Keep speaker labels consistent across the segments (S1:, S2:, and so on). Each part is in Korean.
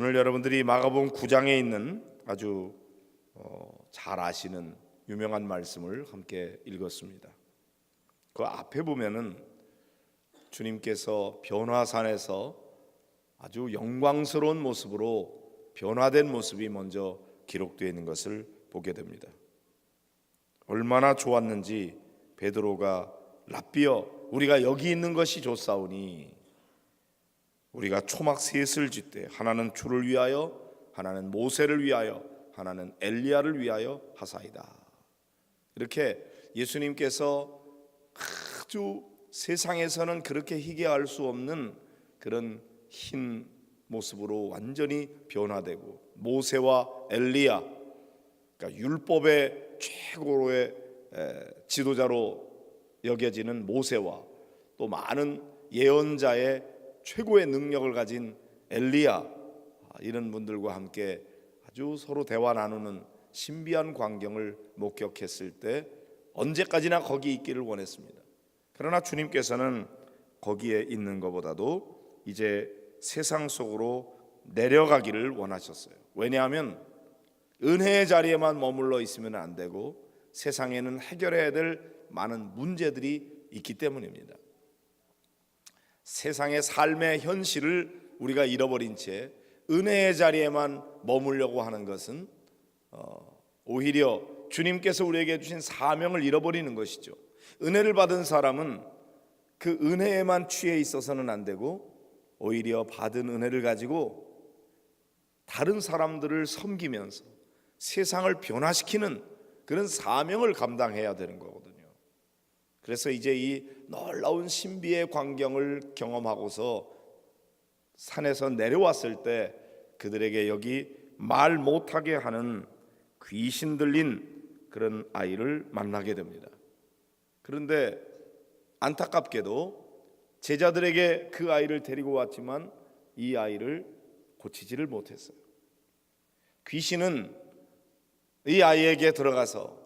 S1: 오늘 여러분들이 마가복음 9장에 있는 아주 잘 아시는 유명한 말씀을 함께 읽었습니다. 그 앞에 보면은 주님께서 변화산에서 아주 영광스러운 모습으로 변화된 모습이 먼저 기록되어 있는 것을 보게 됩니다. 얼마나 좋았는지 베드로가 랍비여 우리가 여기 있는 것이 좋사오니 우리가 초막 셋을 짓되 하나는 주를 위하여 하나는 모세를 위하여 하나는 엘리야를 위하여 하사이다. 이렇게 예수님께서 아주 세상에서는 그렇게 희귀할 수 없는 그런 흰 모습으로 완전히 변화되고 모세와 엘리야, 그러니까 율법의 최고의 지도자로 여겨지는 모세와 또 많은 예언자의 최고의 능력을 가진 엘리야, 이런 분들과 함께 아주 서로 대화 나누는 신비한 광경을 목격했을 때 언제까지나 거기 있기를 원했습니다. 그러나 주님께서는 거기에 있는 것보다도 이제 세상 속으로 내려가기를 원하셨어요. 왜냐하면 은혜의 자리에만 머물러 있으면 안 되고 세상에는 해결해야 될 많은 문제들이 있기 때문입니다. 세상의 삶의 현실을 우리가 잃어버린 채 은혜의 자리에만 머물려고 하는 것은 오히려 주님께서 우리에게 주신 사명을 잃어버리는 것이죠. 은혜를 받은 사람은 그 은혜에만 취해 있어서는 안 되고 오히려 받은 은혜를 가지고 다른 사람들을 섬기면서 세상을 변화시키는 그런 사명을 감당해야 되는 거거든요. 그래서 이제 이 놀라운 신비의 광경을 경험하고서 산에서 내려왔을 때 그들에게 여기 말 못하게 하는 귀신 들린 그런 아이를 만나게 됩니다. 그런데 안타깝게도 제자들에게 그 아이를 데리고 왔지만 이 아이를 고치지를 못했어요. 귀신은 이 아이에게 들어가서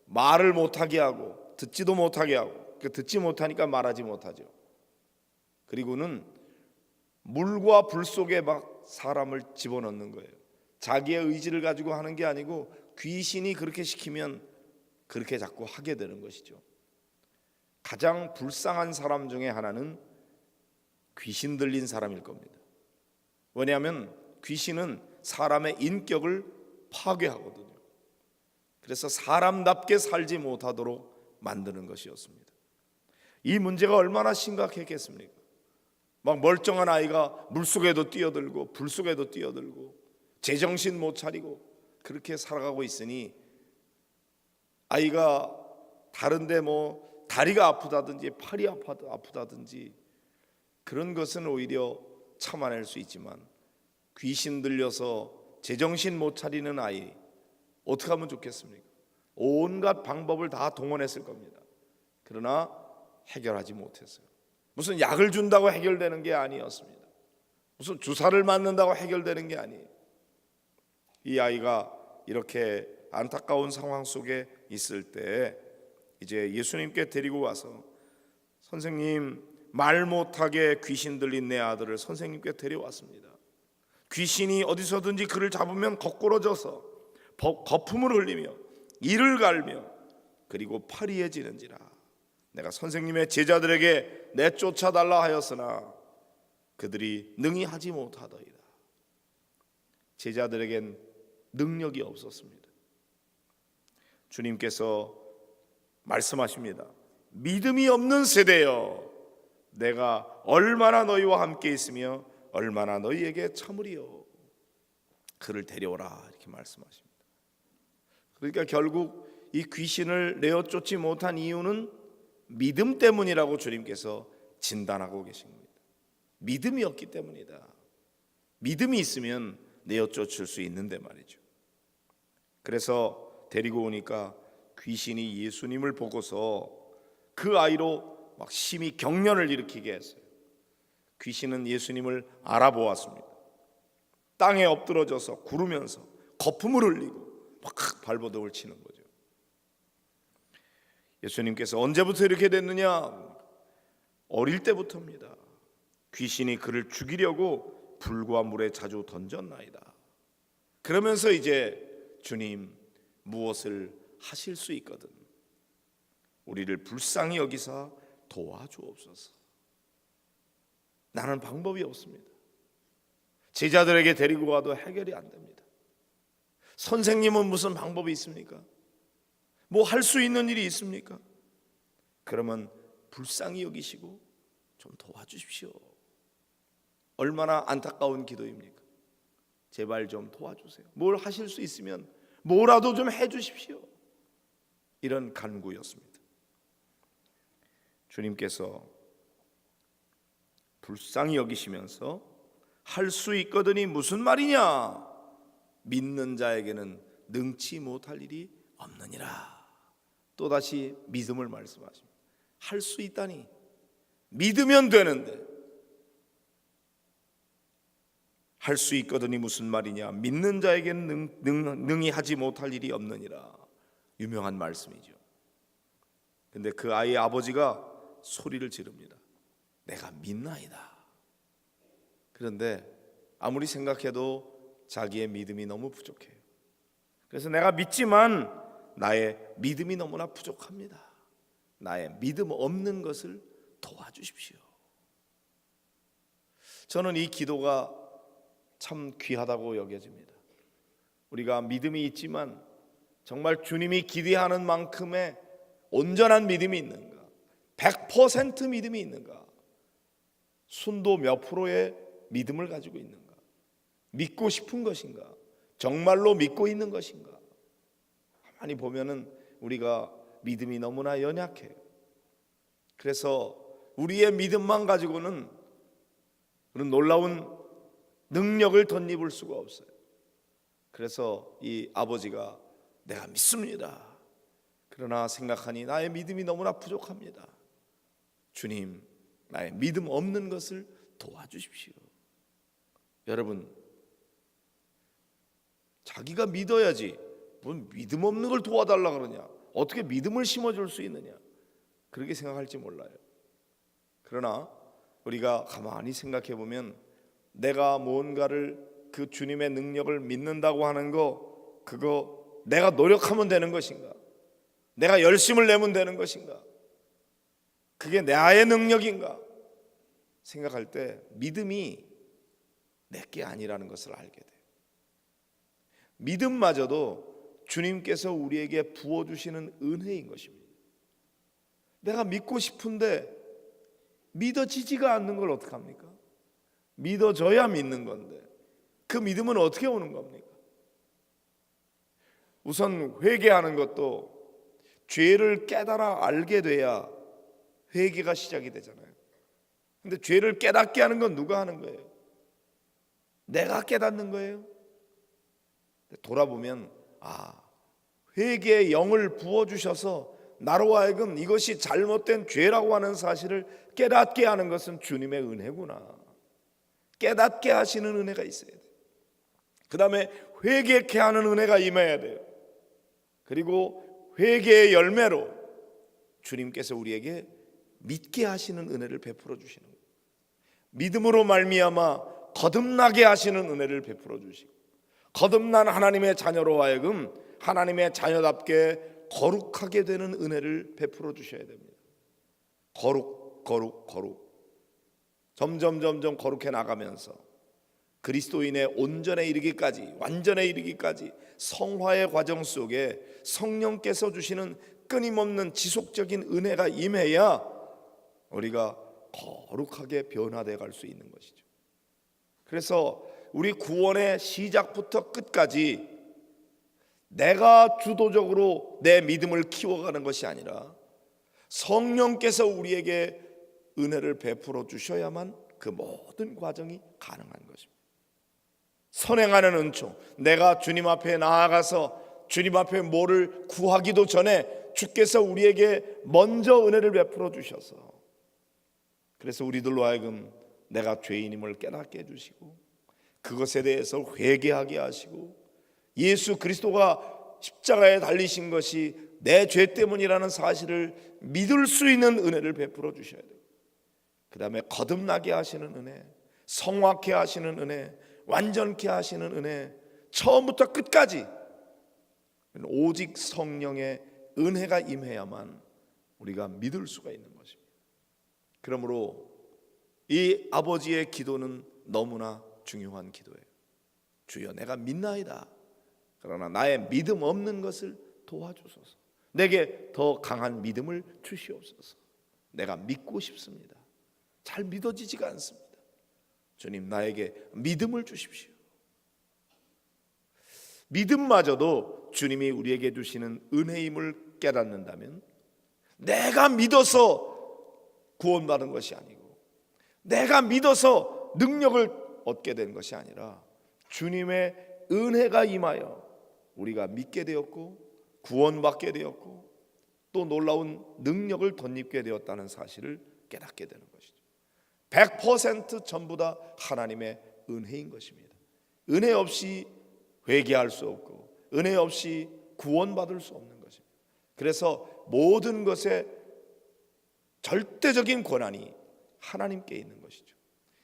S1: 말을 못하게 하고 듣지도 못하게 하고, 듣지 못하니까 말하지 못하죠. 그리고는 물과 불 속에 막 사람을 집어넣는 거예요. 자기의 의지를 가지고 하는 게 아니고 귀신이 그렇게 시키면 그렇게 자꾸 하게 되는 것이죠. 가장 불쌍한 사람 중에 하나는 귀신 들린 사람일 겁니다. 왜냐하면 귀신은 사람의 인격을 파괴하거든요. 그래서 사람답게 살지 못하도록 만드는 것이었습니다. 이 문제가 얼마나 심각했겠습니까? 막 멀쩡한 아이가 물속에도 뛰어들고 불 속에도 뛰어들고 제정신 못 차리고 그렇게 살아가고 있으니 아이가 다른데 뭐 다리가 아프다든지 팔이 아프다든지 그런 것은 오히려 참아낼 수 있지만 귀신 들려서 제정신 못 차리는 아이 어떻게 하면 좋겠습니까? 온갖 방법을 다 동원했을 겁니다. 그러나 해결하지 못했어요. 무슨 약을 준다고 해결되는 게 아니었습니다. 무슨 주사를 맞는다고 해결되는 게 아니에요. 이 아이가 이렇게 안타까운 상황 속에 있을 때 이제 예수님께 데리고 와서 선생님, 말 못하게 귀신 들린 내 아들을 선생님께 데려왔습니다. 귀신이 어디서든지 그를 잡으면 거꾸러져서 거품을 흘리며 이를 갈며 그리고 파리해지는지라. 내가 선생님의 제자들에게 내쫓아달라 하였으나 그들이 능히 하지 못하더이다. 제자들에겐 능력이 없었습니다. 주님께서 말씀하십니다. 믿음이 없는 세대여, 내가 얼마나 너희와 함께 있으며 얼마나 너희에게 참으리요. 그를 데려오라 이렇게 말씀하십니다. 그러니까 결국 이 귀신을 내어 쫓지 못한 이유는 믿음 때문이라고 주님께서 진단하고 계신 겁니다. 믿음이 없기 때문이다. 믿음이 있으면 내어 쫓을 수 있는데 말이죠. 그래서 데리고 오니까 귀신이 예수님을 보고서 그 아이로 막 심히 경련을 일으키게 했어요. 귀신은 예수님을 알아보았습니다. 땅에 엎드러져서 구르면서 거품을 흘리고 막 발버둥을 치는 거죠. 예수님께서 언제부터 이렇게 됐느냐? 어릴 때부터입니다. 귀신이 그를 죽이려고 불과 물에 자주 던졌나이다. 그러면서 이제 주님 무엇을 하실 수 있거든 우리를 불쌍히 여기사 도와주옵소서. 나는 방법이 없습니다. 제자들에게 데리고 가도 해결이 안 됩니다. 선생님은 무슨 방법이 있습니까? 뭐 할 수 있는 일이 있습니까? 그러면 불쌍히 여기시고 좀 도와주십시오. 얼마나 안타까운 기도입니까? 제발 좀 도와주세요. 뭘 하실 수 있으면 뭐라도 좀 해주십시오. 이런 간구였습니다. 주님께서 불쌍히 여기시면서 할 수 있거든이 무슨 말이냐? 믿는 자에게는 능치 못할 일이 없느니라. 또다시 믿음을 말씀하십니다. 할 수 있다니 믿으면 되는데 할 수 있거든이 무슨 말이냐? 믿는 자에게는 능히 하지 못할 일이 없느니라. 유명한 말씀이죠. 근데 그 아이의 아버지가 소리를 지릅니다. 내가 믿나이다. 그런데 아무리 생각해도 자기의 믿음이 너무 부족해요. 그래서 내가 믿지만 나의 믿음이 너무나 부족합니다. 나의 믿음 없는 것을 도와주십시오. 저는 이 기도가 참 귀하다고 여겨집니다. 우리가 믿음이 있지만 정말 주님이 기대하는 만큼의 온전한 믿음이 있는가? 100% 믿음이 있는가? 순도 몇 프로의 믿음을 가지고 있는가? 믿고 싶은 것인가? 정말로 믿고 있는 것인가? 가만히 보면은 우리가 믿음이 너무나 연약해요. 그래서 우리의 믿음만 가지고는 그런 놀라운 능력을 덧입을 수가 없어요. 그래서 이 아버지가 내가 믿습니다. 그러나 생각하니 나의 믿음이 너무나 부족합니다. 주님, 나의 믿음 없는 것을 도와주십시오. 여러분, 자기가 믿어야지 뭔 믿음 없는 걸 도와달라 그러냐? 어떻게 믿음을 심어줄 수 있느냐? 그렇게 생각할지 몰라요. 그러나 우리가 가만히 생각해 보면 내가 뭔가를 그 주님의 능력을 믿는다고 하는 거, 그거 내가 노력하면 되는 것인가? 내가 열심을 내면 되는 것인가? 그게 나의 능력인가? 생각할 때 믿음이 내게 아니라는 것을 알게 돼요. 믿음마저도 주님께서 우리에게 부어주시는 은혜인 것입니다. 내가 믿고 싶은데 믿어지지가 않는 걸 어떡합니까? 믿어져야 믿는 건데 그 믿음은 어떻게 오는 겁니까? 우선 회개하는 것도 죄를 깨달아 알게 돼야 회개가 시작이 되잖아요. 근데 죄를 깨닫게 하는 건 누가 하는 거예요? 내가 깨닫는 거예요. 돌아보면 회개의 영을 부어주셔서 나로 하여금 이것이 잘못된 죄라고 하는 사실을 깨닫게 하는 것은 주님의 은혜구나. 깨닫게 하시는 은혜가 있어야 돼요. 그 다음에 회개케 하는 은혜가 임해야 돼요. 그리고 회개의 열매로 주님께서 우리에게 믿게 하시는 은혜를 베풀어 주시는 거예요. 믿음으로 말미암아 거듭나게 하시는 은혜를 베풀어 주시고, 거듭난 하나님의 자녀로 하여금 하나님의 자녀답게 거룩하게 되는 은혜를 베풀어 주셔야 됩니다. 거룩. 점점 거룩해 나가면서 그리스도인의 온전에 이르기까지, 완전에 이르기까지 성화의 과정 속에 성령께서 주시는 끊임없는 지속적인 은혜가 임해야 우리가 거룩하게 변화되어 갈 수 있는 것이죠. 그래서 우리 구원의 시작부터 끝까지 내가 주도적으로 내 믿음을 키워가는 것이 아니라 성령께서 우리에게 은혜를 베풀어 주셔야만 그 모든 과정이 가능한 것입니다. 선행하는 은총, 내가 주님 앞에 나아가서 주님 앞에 뭐를 구하기도 전에 주께서 우리에게 먼저 은혜를 베풀어 주셔서, 그래서 우리들로 하여금 내가 죄인임을 깨닫게 해주시고 그것에 대해서 회개하게 하시고, 예수 그리스도가 십자가에 달리신 것이 내 죄 때문이라는 사실을 믿을 수 있는 은혜를 베풀어 주셔야 돼요. 그 다음에 거듭나게 하시는 은혜, 성확해 하시는 은혜, 완전케 하시는 은혜, 처음부터 끝까지 오직 성령의 은혜가 임해야만 우리가 믿을 수가 있는 것입니다. 그러므로 이 아버지의 기도는 너무나 중요한 기도예요. 주여, 내가 믿나이다. 그러나 나의 믿음 없는 것을 도와주소서. 내게 더 강한 믿음을 주시옵소서. 내가 믿고 싶습니다. 잘 믿어지지가 않습니다. 주님, 나에게 믿음을 주십시오. 믿음마저도 주님이 우리에게 주시는 은혜임을 깨닫는다면, 내가 믿어서 구원받은 것이 아니고 내가 믿어서 능력을 얻게 된 것이 아니라 주님의 은혜가 임하여 우리가 믿게 되었고 구원받게 되었고 또 놀라운 능력을 덧입게 되었다는 사실을 깨닫게 되는 것이죠. 100% 전부 다 하나님의 은혜인 것입니다. 은혜 없이 회개할 수 없고 은혜 없이 구원받을 수 없는 것입니다. 그래서 모든 것의 절대적인 권한이 하나님께 있는 것이죠.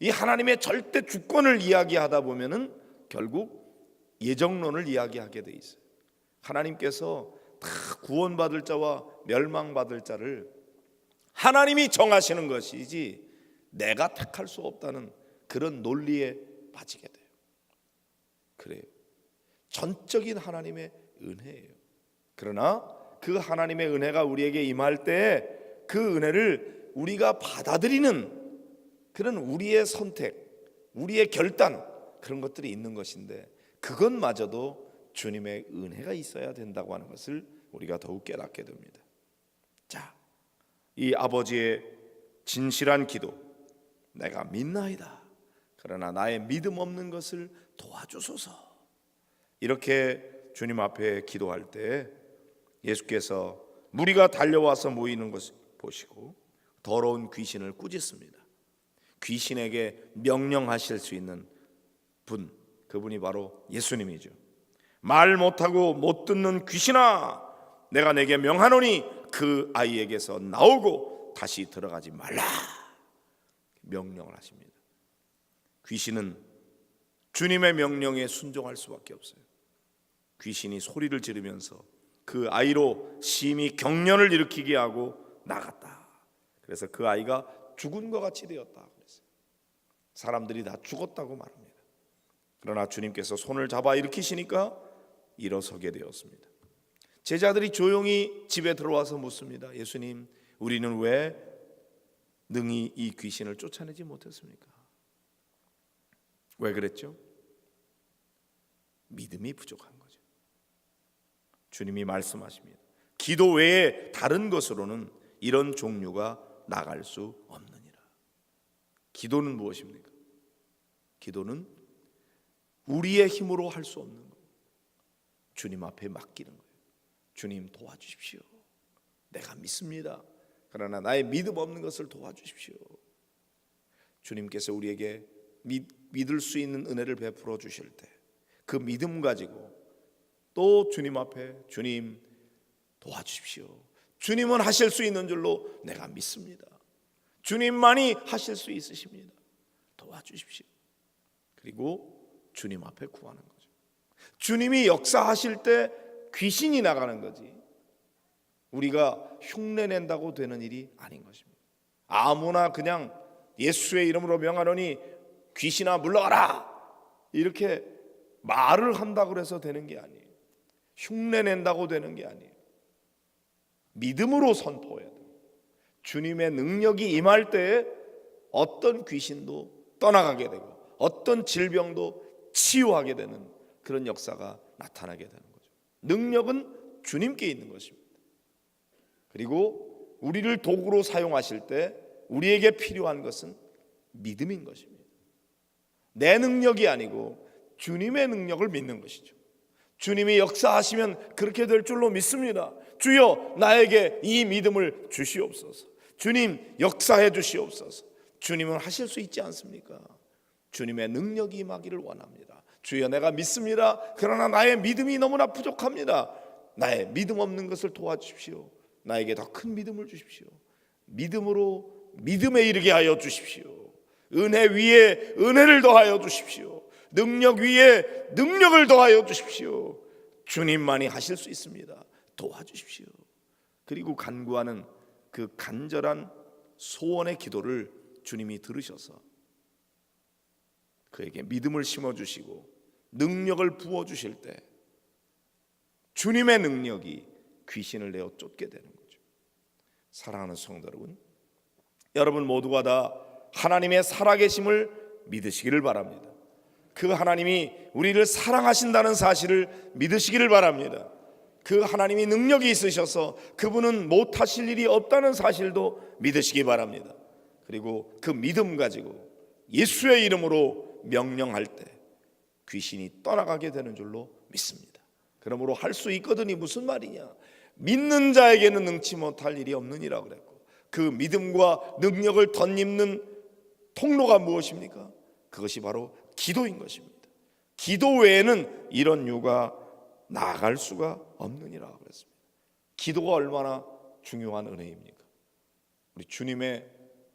S1: 이 하나님의 절대 주권을 이야기하다 보면은 결국 예정론을 이야기하게 돼 있어요. 하나님께서 다 구원받을 자와 멸망받을 자를 하나님이 정하시는 것이지 내가 택할 수 없다는 그런 논리에 빠지게 돼요. 그래요. 전적인 하나님의 은혜예요. 그러나 그 하나님의 은혜가 우리에게 임할 때 그 은혜를 우리가 받아들이는 그런 우리의 선택, 우리의 결단, 그런 것들이 있는 것인데 그것마저도 주님의 은혜가 있어야 된다고 하는 것을 우리가 더욱 깨닫게 됩니다. 자, 이 아버지의 진실한 기도, 내가 믿나이다. 그러나 나의 믿음 없는 것을 도와주소서. 이렇게 주님 앞에 기도할 때 예수께서 무리가 달려와서 모이는 것을 보시고 더러운 귀신을 꾸짖습니다. 귀신에게 명령하실 수 있는 분, 그분이 바로 예수님이죠. 말 못하고 못 듣는 귀신아, 내가 내게 명하노니 그 아이에게서 나오고 다시 들어가지 말라. 명령을 하십니다. 귀신은 주님의 명령에 순종할 수밖에 없어요. 귀신이 소리를 지르면서 그 아이로 심히 경련을 일으키게 하고 나갔다. 그래서 그 아이가 죽은 것 같이 되었다 그랬어요. 사람들이 다 죽었다고 말합니다. 그러나 주님께서 손을 잡아 일으키시니까 일어서게 되었습니다. 제자들이 조용히 집에 들어와서 묻습니다. 예수님, 우리는 왜 능히 이 귀신을 쫓아내지 못했습니까? 왜 그랬죠? 믿음이 부족한 거죠. 주님이 말씀하십니다. 기도 외에 다른 것으로는 이런 종류가 나갈 수 없느니라. 기도는 무엇입니까? 기도는 우리의 힘으로 할 수 없는 거예요. 주님 앞에 맡기는 거예요. 주님 도와주십시오. 내가 믿습니다. 그러나 나의 믿음 없는 것을 도와주십시오. 주님께서 우리에게 믿을 수 있는 은혜를 베풀어 주실 때 그 믿음 가지고 또 주님 앞에 주님 도와주십시오. 주님은 하실 수 있는 줄로 내가 믿습니다. 주님만이 하실 수 있으십니다. 도와주십시오. 그리고 주님 앞에 구하는 거죠. 주님이 역사하실 때 귀신이 나가는 거지 우리가 흉내낸다고 되는 일이 아닌 것입니다. 아무나 그냥 예수의 이름으로 명하노니 귀신아 물러가라 이렇게 말을 한다고 해서 되는 게 아니에요. 흉내낸다고 되는 게 아니에요. 믿음으로 선포해야 돼요. 주님의 능력이 임할 때에 어떤 귀신도 떠나가게 되고 어떤 질병도 치유하게 되는 그런 역사가 나타나게 되는 거죠. 능력은 주님께 있는 것입니다. 그리고 우리를 도구로 사용하실 때 우리에게 필요한 것은 믿음인 것입니다. 내 능력이 아니고 주님의 능력을 믿는 것이죠. 주님이 역사하시면 그렇게 될 줄로 믿습니다. 주여 나에게 이 믿음을 주시옵소서. 주님 역사해 주시옵소서. 주님은 하실 수 있지 않습니까? 주님의 능력이 임하기를 원합니다. 주여 내가 믿습니다. 그러나 나의 믿음이 너무나 부족합니다. 나의 믿음 없는 것을 도와주십시오. 나에게 더 큰 믿음을 주십시오. 믿음으로 믿음에 이르게 하여 주십시오. 은혜 위에 은혜를 더하여 주십시오. 능력 위에 능력을 더하여 주십시오. 주님만이 하실 수 있습니다. 도와주십시오. 그리고 간구하는 그 간절한 소원의 기도를 주님이 들으셔서 그에게 믿음을 심어주시고 능력을 부어주실 때 주님의 능력이 귀신을 내어 쫓게 되는 거죠. 사랑하는 성도 여러분, 여러분 모두가 다 하나님의 살아계심을 믿으시기를 바랍니다. 그 하나님이 우리를 사랑하신다는 사실을 믿으시기를 바랍니다. 그 하나님이 능력이 있으셔서 그분은 못하실 일이 없다는 사실도 믿으시기 바랍니다. 그리고 그 믿음 가지고 예수의 이름으로 명령할 때 귀신이 떠나가게 되는 줄로 믿습니다. 그러므로 할 수 있거든이 무슨 말이냐? 믿는 자에게는 능치 못할 일이 없느니라 그랬고, 그 믿음과 능력을 덧입는 통로가 무엇입니까? 그것이 바로 기도인 것입니다. 기도 외에는 이런 유가 나아갈 수가 없느니라 그랬습니다. 기도가 얼마나 중요한 은혜입니까? 우리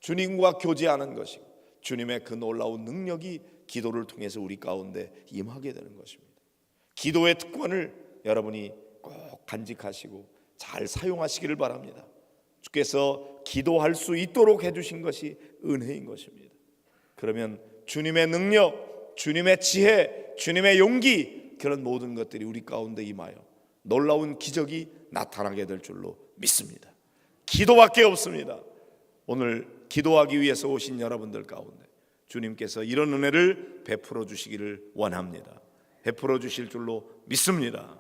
S1: 주님과 교제하는 것이고 주님의 그 놀라운 능력이 기도를 통해서 우리 가운데 임하게 되는 것입니다. 기도의 특권을 여러분이 꼭 간직하시고 잘 사용하시기를 바랍니다. 주께서 기도할 수 있도록 해주신 것이 은혜인 것입니다. 그러면 주님의 능력, 주님의 지혜, 주님의 용기, 그런 모든 것들이 우리 가운데 임하여 놀라운 기적이 나타나게 될 줄로 믿습니다. 기도밖에 없습니다. 오늘 기도하기 위해서 오신 여러분들 가운데 주님께서 이런 은혜를 베풀어 주시기를 원합니다. 베풀어 주실 줄로 믿습니다.